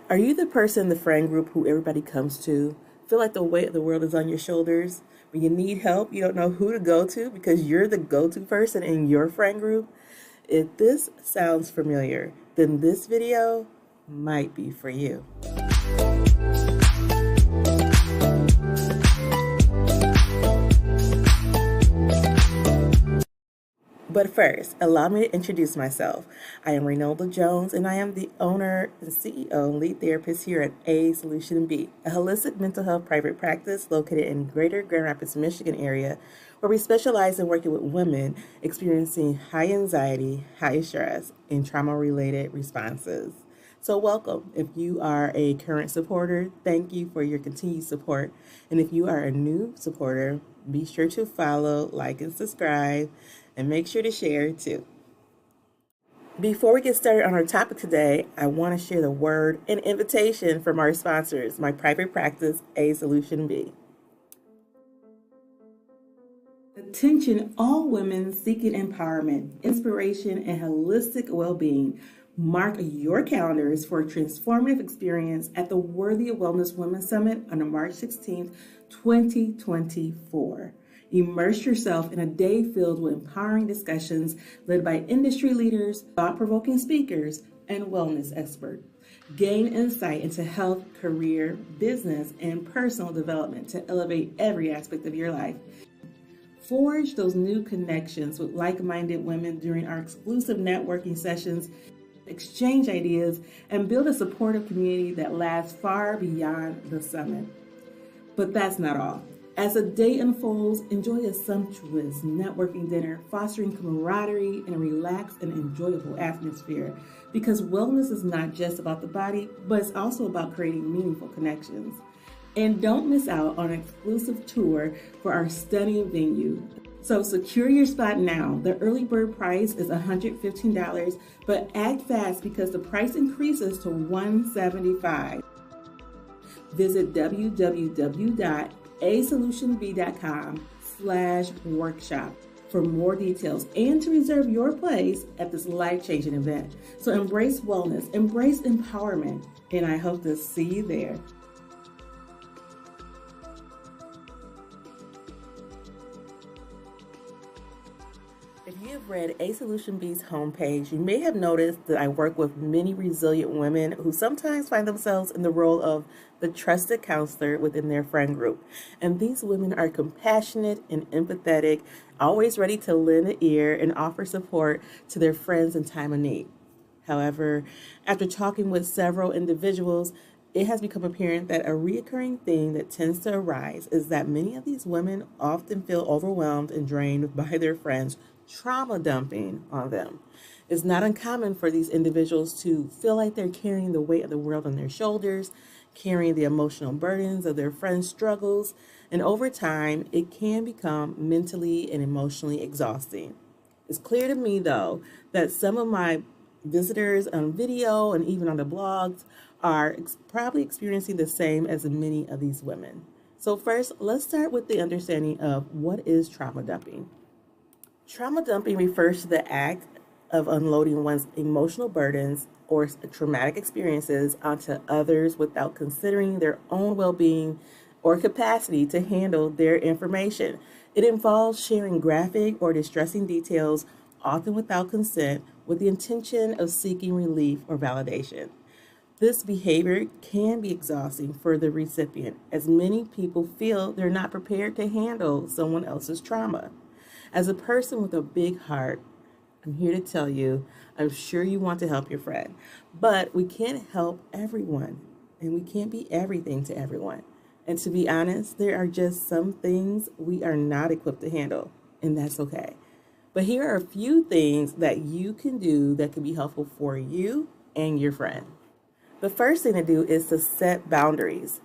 Are you the person in the friend group who everybody comes to? Feel like the weight of the world is on your shoulders? When you need help, you don't know who to go to because you're the go to person in your friend group? If this sounds familiar, then this video might be for you. But first, allow me to introduce myself. I am Renolda Jones, and I am the owner and CEO and lead therapist here at A Solution B, a holistic mental health private practice located in Greater Grand Rapids, Michigan area, where we specialize in working with women experiencing high anxiety, high stress, and trauma-related responses. So welcome. If you are a current supporter, thank you for your continued support. And if you are a new supporter, be sure to follow, like, and subscribe, and make sure to share too. Before we get started on our topic today, I want to share the word and invitation from our sponsors, my private practice, A Solution B. Attention all women seeking empowerment, inspiration, and holistic well-being. Mark your calendars for a transformative experience at the Worthy of Wellness Women's Summit on March 16th, 2024. Immerse yourself in a day filled with empowering discussions led by industry leaders, thought-provoking speakers, and wellness experts. Gain insight into health, career, business, and personal development to elevate every aspect of your life. Forge those new connections with like-minded women during our exclusive networking sessions, exchange ideas, and build a supportive community that lasts far beyond the summit. But that's not all. As the day unfolds, enjoy a sumptuous networking dinner, fostering camaraderie and a relaxed and enjoyable atmosphere. Because wellness is not just about the body, but it's also about creating meaningful connections. And don't miss out on an exclusive tour for our stunning venue. So secure your spot now. The early bird price is $115, but act fast because the price increases to $175. Visit www.asolutionb.com/workshop for more details and to reserve your place at this life-changing event. So embrace wellness, embrace empowerment, and I hope to see you there. If you have read A Solution B's homepage, you may have noticed that I work with many resilient women who sometimes find themselves in the role of the trusted counselor within their friend group. And these women are compassionate and empathetic, always ready to lend an ear and offer support to their friends in time of need. However, after talking with several individuals, it has become apparent that a recurring theme that tends to arise is that many of these women often feel overwhelmed and drained by their friends trauma dumping on them. It's not uncommon for these individuals to feel like they're carrying the weight of the world on their shoulders, carrying the emotional burdens of their friends' struggles, and over time, it can become mentally and emotionally exhausting. It's clear to me, though, that some of my visitors on video and even on the blogs are probably experiencing the same as many of these women. So first, let's start with the understanding of what is trauma dumping. Trauma dumping refers to the act of unloading one's emotional burdens or traumatic experiences onto others without considering their own well-being or capacity to handle their information. It involves sharing graphic or distressing details, often without consent, with the intention of seeking relief or validation. This behavior can be exhausting for the recipient, as many people feel they're not prepared to handle someone else's trauma. As a person with a big heart, I'm here to tell you, I'm sure you want to help your friend, but we can't help everyone, and we can't be everything to everyone. And to be honest, there are just some things we are not equipped to handle, and that's okay. But here are a few things that you can do that can be helpful for you and your friend. The first thing to do is to set boundaries.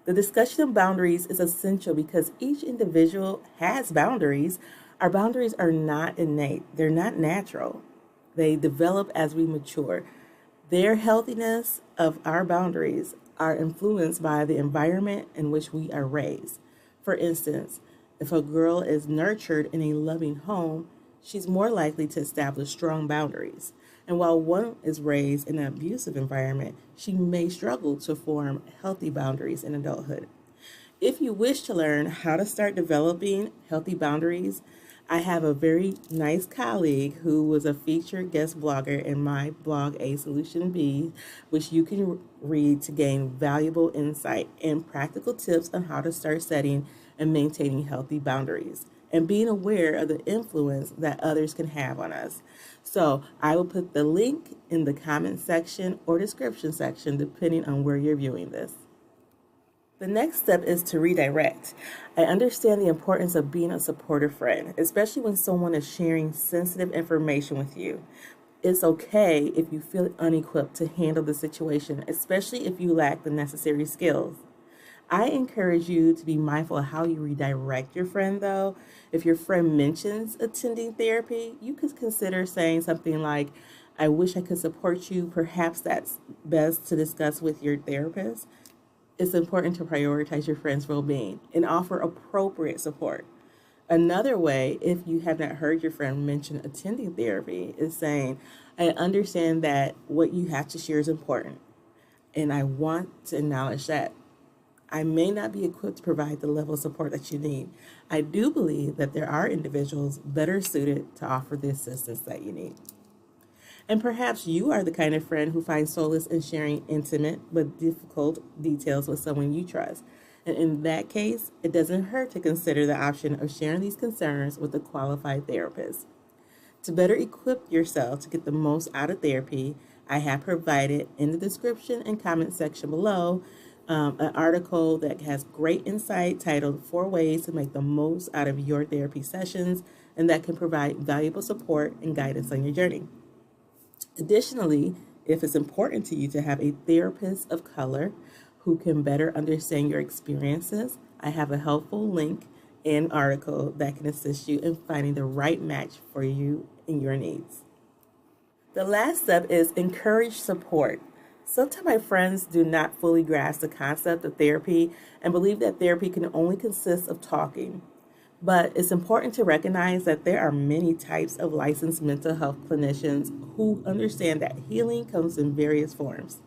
The discussion of boundaries is essential because each individual has boundaries. Our boundaries are not innate. They're not natural. They develop as we mature. Their healthiness of our boundaries are influenced by the environment in which we are raised. For instance, if a girl is nurtured in a loving home, she's more likely to establish strong boundaries. And while one is raised in an abusive environment, she may struggle to form healthy boundaries in adulthood. If you wish to learn how to start developing healthy boundaries, I have a very nice colleague who was a featured guest blogger in my blog, A Solution B, which you can read to gain valuable insight and practical tips on how to start setting and maintaining healthy boundaries and being aware of the influence that others can have on us. So I will put the link in the comment section or description section depending on where you're viewing this. The next step is to redirect. I understand the importance of being a supportive friend, especially when someone is sharing sensitive information with you. It's okay if you feel unequipped to handle the situation, especially if you lack the necessary skills. I encourage you to be mindful of how you redirect your friend, though. If your friend mentions attending therapy, you could consider saying something like, I wish I could support you. Perhaps that's best to discuss with your therapist. It's important to prioritize your friend's well being and offer appropriate support. Another way, if you have not heard your friend mention attending therapy, is saying, I understand that what you have to share is important, and I want to acknowledge that. I may not be equipped to provide the level of support that you need. I do believe that there are individuals better suited to offer the assistance that you need. And perhaps you are the kind of friend who finds solace in sharing intimate but difficult details with someone you trust. And in that case, it doesn't hurt to consider the option of sharing these concerns with a qualified therapist. To better equip yourself to get the most out of therapy, I have provided in the description and comment section below an article that has great insight titled 4 Ways to Make the Most Out of Your Therapy Sessions, and that can provide valuable support and guidance on your journey. Additionally, if it's important to you to have a therapist of color who can better understand your experiences, I have a helpful link and article that can assist you in finding the right match for you and your needs. The last step is encourage support. Sometimes my friends do not fully grasp the concept of therapy and believe that therapy can only consist of talking. But it's important to recognize that there are many types of licensed mental health clinicians who understand that healing comes in various forms.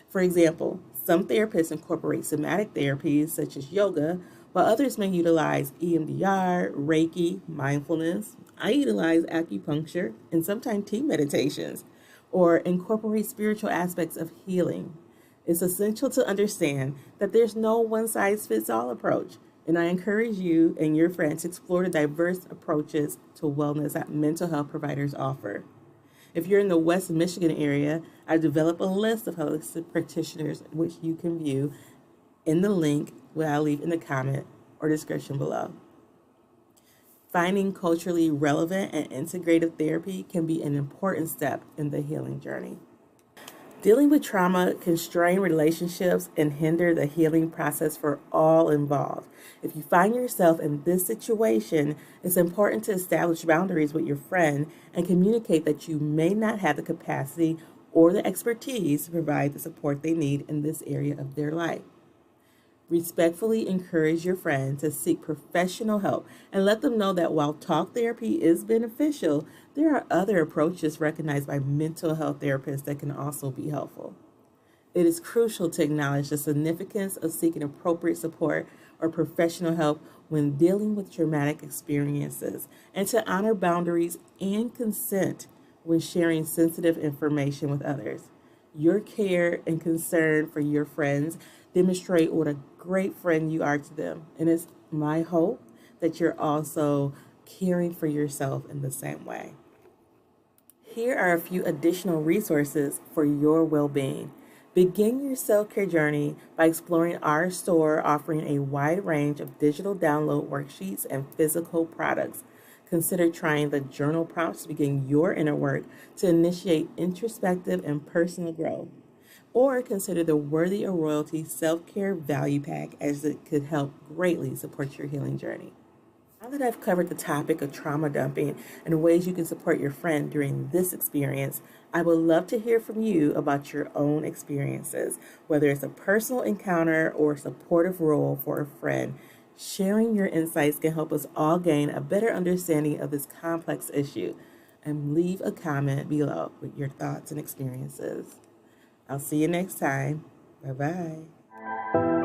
For example, some therapists incorporate somatic therapies such as yoga, while others may utilize EMDR, Reiki, mindfulness. I utilize acupuncture and sometimes tea meditations, or incorporate spiritual aspects of healing. It's essential to understand that there's no one-size-fits-all approach, and I encourage you and your friends to explore the diverse approaches to wellness that mental health providers offer. If you're in the West Michigan area, I developed a list of holistic practitioners which you can view in the link that I'll leave in the comment or description below. Finding culturally relevant and integrative therapy can be an important step in the healing journey. Dealing with trauma can strain relationships and hinder the healing process for all involved. If you find yourself in this situation, it's important to establish boundaries with your friend and communicate that you may not have the capacity or the expertise to provide the support they need in this area of their life. Respectfully encourage your friend to seek professional help and let them know that while talk therapy is beneficial, there are other approaches recognized by mental health therapists that can also be helpful. It is crucial to acknowledge the significance of seeking appropriate support or professional help when dealing with traumatic experiences and to honor boundaries and consent when sharing sensitive information with others. Your care and concern for your friends demonstrate what a great friend you are to them. And it's my hope that you're also caring for yourself in the same way. Here are a few additional resources for your well-being. Begin your self-care journey by exploring our store offering a wide range of digital download worksheets and physical products. Consider trying the journal prompts to begin your inner work to initiate introspective and personal growth. Or consider the Worthy of Royalty Self-Care Value Pack, as it could help greatly support your healing journey. Now that I've covered the topic of trauma dumping and ways you can support your friend during this experience, I would love to hear from you about your own experiences, whether it's a personal encounter or a supportive role for a friend. Sharing your insights can help us all gain a better understanding of this complex issue. and leave a comment below with your thoughts and experiences. I'll see you next time. Bye-bye.